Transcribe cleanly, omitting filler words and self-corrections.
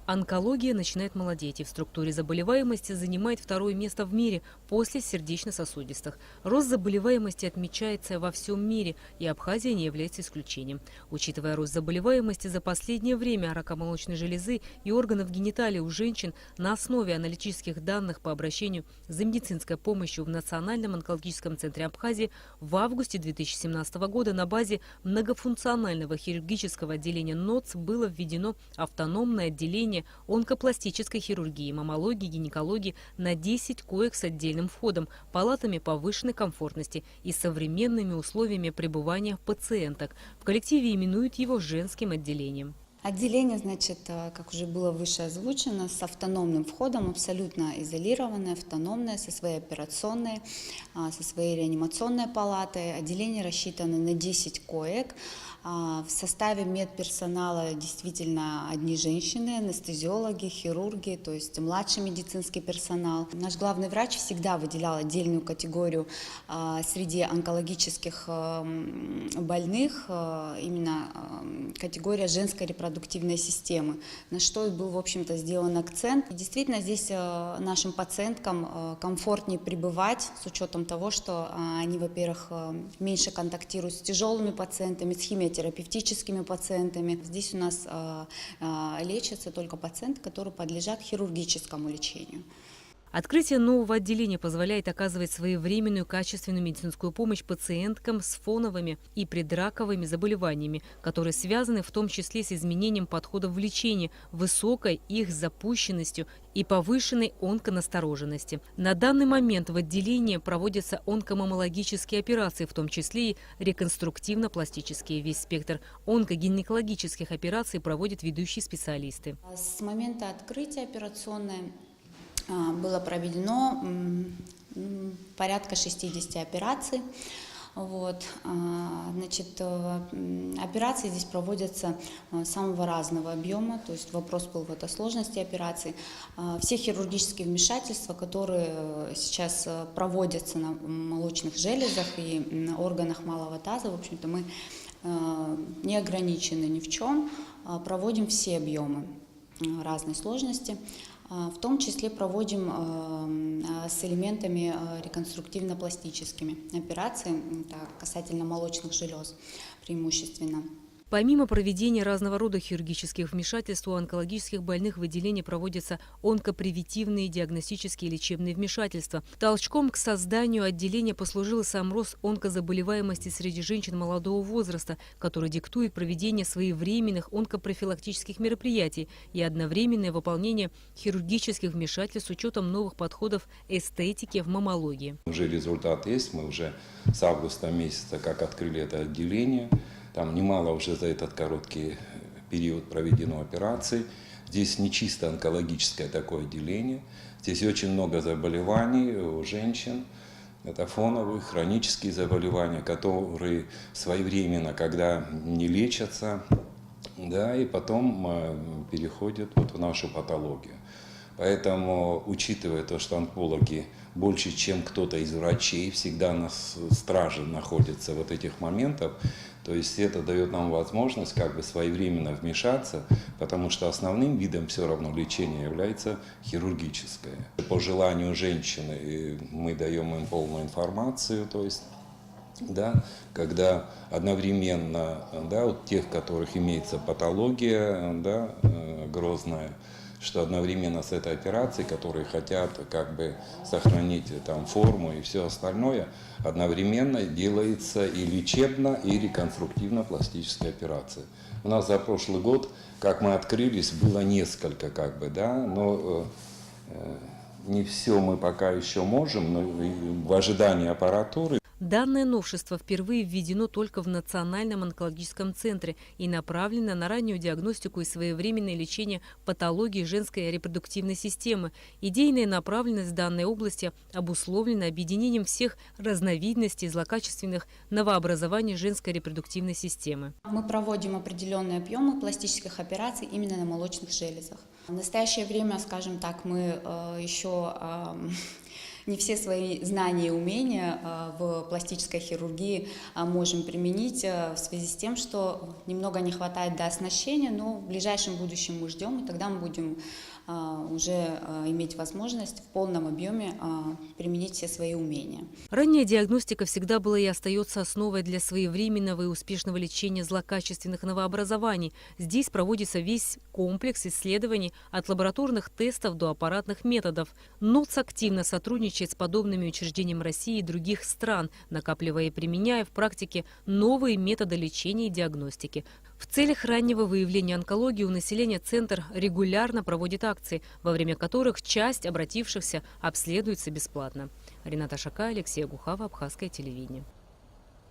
Онкология начинает молодеть и в структуре заболеваемости занимает второе место в мире после сердечно-сосудистых. Рост заболеваемости отмечается во всем мире, и Абхазия не является исключением. Учитывая рост заболеваемости за последнее время рака молочной железы и органов гениталий у женщин, на основе аналитических данных по обращению за медицинской помощью в Национальном онкологическом центре Абхазии в августе 2017 года на базе многофункционального хирургического отделения НОЦ было введено автономное отделение онкопластической хирургии, маммологии, гинекологии на 10 коек с отдельным входом, палатами повышенной комфортности и современными условиями пребывания пациенток. В коллективе именуют его женским отделением. Отделение, значит, как уже было выше озвучено, с автономным входом, абсолютно изолированное, автономное, со своей операционной, со своей реанимационной палатой. Отделение рассчитано на 10 коек. В составе медперсонала действительно одни женщины, анестезиологи, хирурги, то есть младший медицинский персонал. Наш главный врач всегда выделял отдельную категорию среди онкологических больных, именно категория женской репродуктивной системы, на что и был, в общем-то, сделан акцент. И действительно, здесь нашим пациенткам комфортнее пребывать с учетом того, что они, во-первых, меньше контактируют с тяжелыми пациентами, с химиотерапевтическими пациентами. Здесь у нас лечатся только пациенты, которые подлежат хирургическому лечению. Открытие нового отделения позволяет оказывать своевременную качественную медицинскую помощь пациенткам с фоновыми и предраковыми заболеваниями, которые связаны в том числе с изменением подходов в лечении, высокой их запущенностью и повышенной онконастороженности. На данный момент в отделении проводятся онкомаммологические операции, в том числе и реконструктивно-пластические. Весь спектр онкогинекологических операций проводят ведущие специалисты. С момента открытия операционной было проведено порядка 60 операций. Значит, операции здесь проводятся самого разного объема, то есть вопрос был в сложности операций. Все хирургические вмешательства, которые сейчас проводятся на молочных железах и на органах малого таза, в общем-то, мы не ограничены ни в чем, проводим все объемы разной сложности. В том числе проводим с элементами реконструктивно-пластическими операций, касательно молочных желез преимущественно. Помимо проведения разного рода хирургических вмешательств, у онкологических больных в отделении проводятся онкопревентивные диагностические и лечебные вмешательства. Толчком к созданию отделения послужил сам рост онкозаболеваемости среди женщин молодого возраста, который диктует проведение своевременных онкопрофилактических мероприятий и одновременное выполнение хирургических вмешательств с учетом новых подходов эстетики в маммологии. Уже результат есть, мы уже с августа месяца как открыли это отделение. Там немало уже за этот короткий период проведено операций. Здесь не чисто онкологическое такое отделение. Здесь очень много заболеваний у женщин. Это фоновые, хронические заболевания, которые своевременно, когда не лечатся, да, и потом переходят в нашу патологию. Поэтому, учитывая то, что онкологи больше, чем кто-то из врачей, всегда на страже находятся этих моментов, то есть это дает нам возможность своевременно вмешаться, потому что основным видом все равно лечения является хирургическое. По желанию женщины мы даем им полную информацию, то есть, да, когда одновременно, да, у тех, у которых имеется патология, да, грозная, что одновременно с этой операцией, которые хотят сохранить там форму и все остальное, одновременно делается и лечебно, и реконструктивно-пластическая операция. У нас за прошлый год, как мы открылись, было несколько, да, но не все мы пока еще можем, но в ожидании аппаратуры. Данное новшество впервые введено только в Национальном онкологическом центре и направлено на раннюю диагностику и своевременное лечение патологии женской репродуктивной системы. Идейная направленность данной области обусловлена объединением всех разновидностей злокачественных новообразований женской репродуктивной системы. Мы проводим определенные объемы пластических операций именно на молочных железах. В настоящее время, скажем так, мы еще не все свои знания и умения в пластической хирургии можем применить в связи с тем, что немного не хватает до оснащения, но в ближайшем будущем мы ждем, и тогда мы будем уже иметь возможность в полном объеме применить все свои умения. Ранняя диагностика всегда была и остается основой для своевременного и успешного лечения злокачественных новообразований. Здесь проводится весь комплекс исследований от лабораторных тестов до аппаратных методов. НОЦ активно сотрудничает с подобными учреждениями России и других стран, накапливая и применяя в практике новые методы лечения и диагностики. В целях раннего выявления онкологии у населения Центр регулярно проводит акции, во время которых часть обратившихся обследуется бесплатно. Рената Шака, Алексей Гухава, Абхазское телевидение.